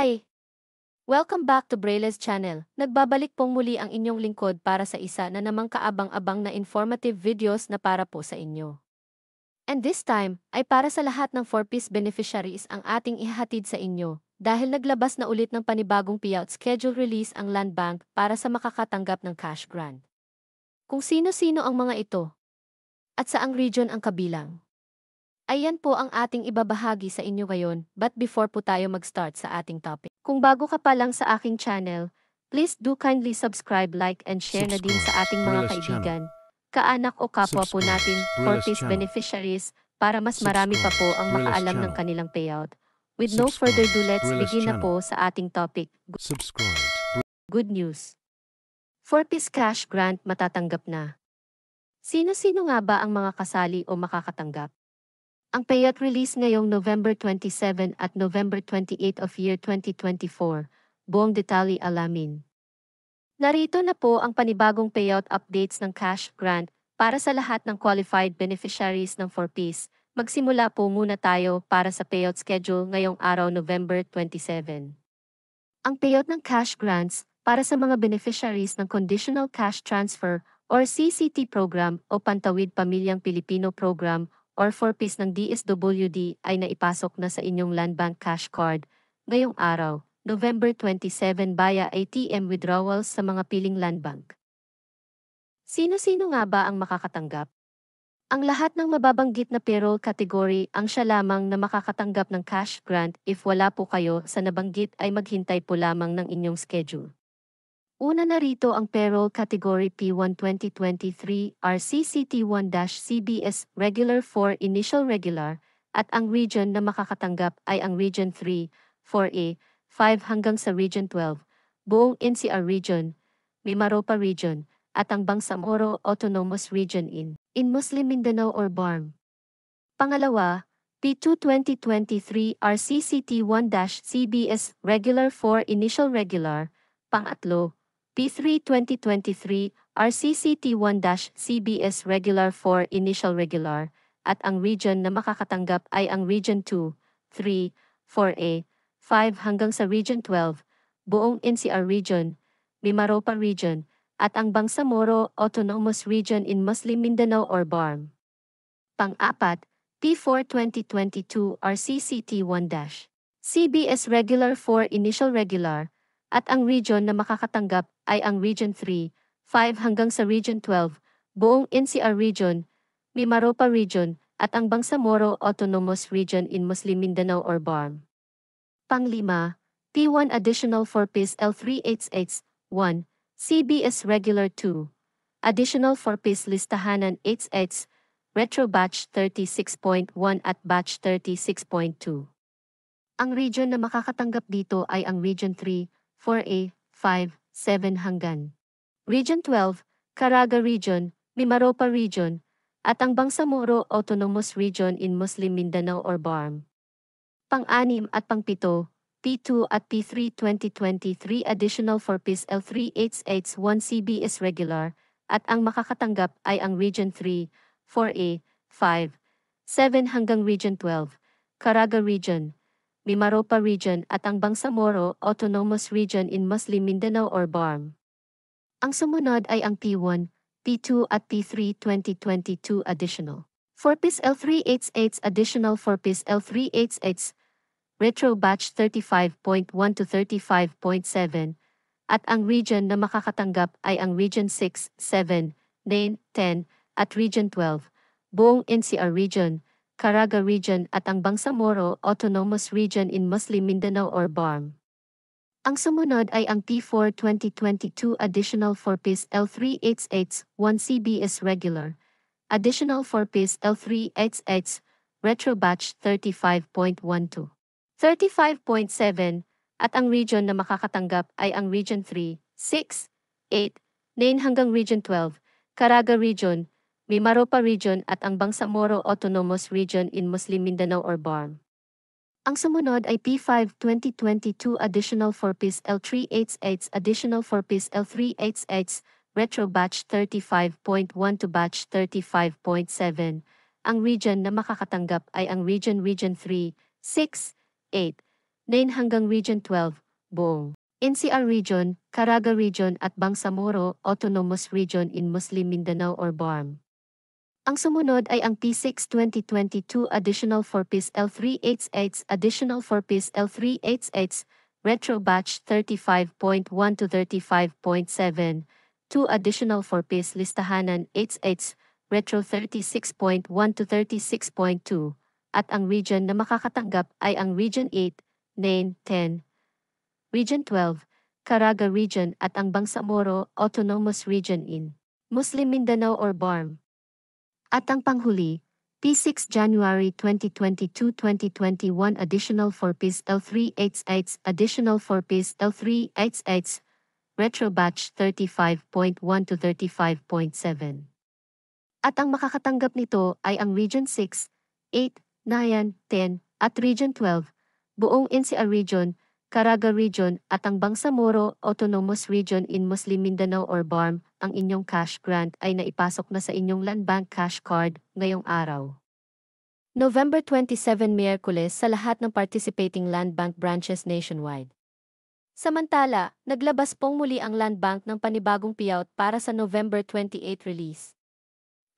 Hi! Welcome back to Braille's channel. Nagbabalik pong muli ang inyong lingkod para sa isa na namang kaabang-abang na informative videos na para po sa inyo. And this time, ay para sa lahat ng 4-piece beneficiaries ang ating ihahatid sa inyo dahil naglabas na ulit ng panibagong payout schedule release ang Land Bank para sa makakatanggap ng cash grant. Kung sino-sino ang mga ito at saang region ang kabilang. Ayan po ang ating ibabahagi sa inyo ngayon, but before po tayo mag-start sa ating topic. Kung bago ka pa lang sa aking channel, please do kindly subscribe, like, and share na din sa ating mga kaibigan, kaanak o kapwa po natin, 4-piece beneficiaries, para mas marami pa po ang makaalam ng kanilang payout. With no further ado, let's begin na po sa ating topic. Good news. 4-piece cash grant matatanggap na. Sino-sino nga ba ang mga kasali o makakatanggap? Ang payout release ngayong November 27 at November 28 of year 2024, buong detalye alamin. Narito na po ang panibagong payout updates ng cash grant para sa lahat ng qualified beneficiaries ng 4-piece. Magsimula po muna tayo para sa payout schedule ngayong araw November 27. Ang payout ng cash grants para sa mga beneficiaries ng Conditional Cash Transfer or CCT program o Pantawid Pamilyang Pilipino program or 4-piece ng DSWD ay naipasok na sa inyong Land Bank cash card ngayong araw, November 27 via ATM withdrawals sa mga piling Land Bank. Sino-sino nga ba ang makakatanggap? Ang lahat ng mababanggit na payroll category ang siya lamang na makakatanggap ng cash grant. If wala po kayo sa nabanggit ay maghintay po lamang ng inyong schedule. Una na rito ang payroll category P1 2023 RCCT1-CBS Regular 4 Initial Regular at ang region na makakatanggap ay ang Region 3, 4A, 5 hanggang sa Region 12, buong NCR Region, Mimaropa Region, at ang Bangsamoro Autonomous Region in Muslim Mindanao or BARM. Pangalawa, P2 2023 RCCT1-CBS Regular 4 Initial Regular. Pangatlo, P3 2023 RCCT1-CBS Regular 4 Initial Regular at ang region na makakatanggap ay ang Region 2, 3, 4A, 5 hanggang sa Region 12, buong NCR Region, Mimaropa Region, at ang Bangsamoro Autonomous Region in Muslim Mindanao or BARM. Pang-apat, P4 2022 RCCT1-CBS Regular 4 Initial Regular at ang region na makakatanggap ay ang Region 3, 5 hanggang sa Region 12, buong NCR Region, Mimaropa Region, at ang Bangsamoro Autonomous Region in Muslim Mindanao or BARM. Pang-lima, P1 Additional 4-piece L388, 1, CBS Regular 2, Additional 4-piece Listahanan 88, Retro Batch 36.1 at Batch 36.2. Ang region na makakatanggap dito ay ang Region 3, 4A, 5, 7 hanggang Region 12, Caraga Region, Mimaropa Region, at ang Bangsamoro Autonomous Region in Muslim Mindanao or BARM. Pang-anim at pang-pito, P2 at P3 2023 Additional 4-piece L388 1 CBS Regular, at ang makakatanggap ay ang Region 3, 4A, 5, 7 hanggang Region 12, Caraga Region, Mimaropa Region at ang Bangsamoro Autonomous Region in Muslim Mindanao or BARM. Ang sumunod ay ang P1, P2 at P3 2022 Additional 4-piece L388 Additional 4-piece L388 Retro Batch 35.1 to 35.7 at ang region na makakatanggap ay ang Region 6, 7, 9, 10 at Region 12, buong NCR Region, Caraga Region at ang Bangsamoro Autonomous Region in Muslim Mindanao or BARM. Ang sumunod ay ang P4 2022 Additional 4-piece L388 1 CBS Regular, Additional 4-piece L388 Retro Batch 35.12, 35.7 at ang region na makakatanggap ay ang Region 3, 6, 8, 9 hanggang Region 12, Caraga Region, Mimaropa Region at ang Bangsamoro Autonomous Region in Muslim Mindanao or BARM. Ang sumunod ay P5 2022 Additional 4-piece L388 Additional 4-piece L388 Retro Batch 35.1 to Batch 35.7. Ang region na makakatanggap ay ang Region 3, 6, 8, 9 hanggang Region 12, buong NCR Region, Caraga Region at Bangsamoro Autonomous Region in Muslim Mindanao or BARM. Ang sumunod ay ang P6 2022 Additional 4-Piece L388 Additional 4-Piece L388 Retro Batch 35.1 to 35.7, 2 Additional 4-Piece Listahanan 88 Retro 36.1 to 36.2, at ang region na makakatanggap ay ang Region 8, 9, 10, Region 12, Caraga Region at ang Bangsamoro Autonomous Region in Muslim Mindanao or BARM. At ang panghuli, P6 January 2022-2021 Additional 4-Piece L388 Additional 4-Piece L388 Retro Batch 35.1 to 35.7. At ang makakatanggap nito ay ang Region 6, 8, 9, 10 at Region 12, buong NCR Region, Caraga Region at ang Bangsamoro Autonomous Region in Muslim Mindanao or BARM. Ang inyong cash grant ay naipasok na sa inyong Land Bank Cash Card ngayong araw. November 27 Miyerkules sa lahat ng participating Land Bank branches nationwide. Samantala, naglabas pong muli ang Land Bank ng panibagong payout para sa November 28 release.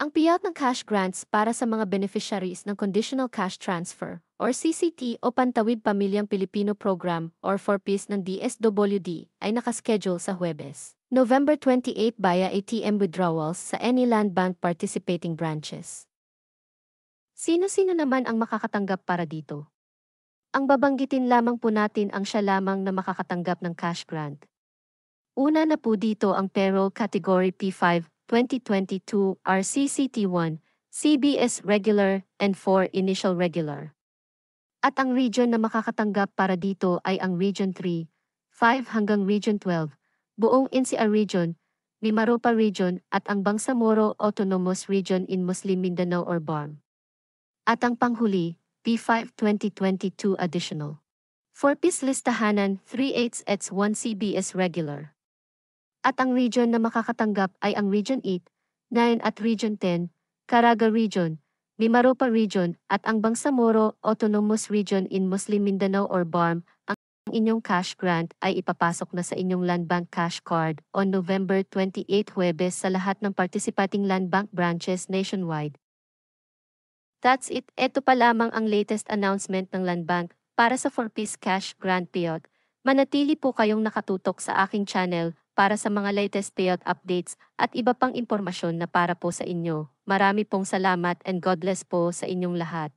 Ang payout ng cash grants para sa mga beneficiaries ng Conditional Cash Transfer or CCT o Pantawid Pamilyang Pilipino Program or 4-Piece ng DSWD ay nakaschedule sa Huwebes, November 28 via ATM withdrawals sa any Land Bank participating branches. Sino-sino naman ang makakatanggap para dito? Ang babanggitin lamang po natin ang siya lamang na makakatanggap ng cash grant. Una na po dito ang Payroll Category P5 2022 RCCT1, CBS Regular and 4 Initial Regular. At ang region na makakatanggap para dito ay ang Region 3, 5 hanggang Region 12, buong NCR Region, Mimaropa Region at ang Bangsamoro Autonomous Region in Muslim Mindanao or BARM. At ang panghuli, P5 2022 Additional 4-Piece Listahanan 3/8 CBS Regular. At ang region na makakatanggap ay ang Region 8, 9 at Region 10, Caraga Region, Mimaropa Region at ang Bangsamoro Autonomous Region in Muslim Mindanao or BARM. Ang inyong cash grant ay ipapasok na sa inyong Land Bank Cash Card on November 28 Huwebes sa lahat ng participating Land Bank branches nationwide. That's it. Ito pa lamang ang latest announcement ng Land Bank para sa 4-Piece Cash Grant Payout. Manatili po kayong nakatutok sa aking channel para sa mga latest payout updates at iba pang impormasyon na para po sa inyo. Marami pong salamat and God bless po sa inyong lahat.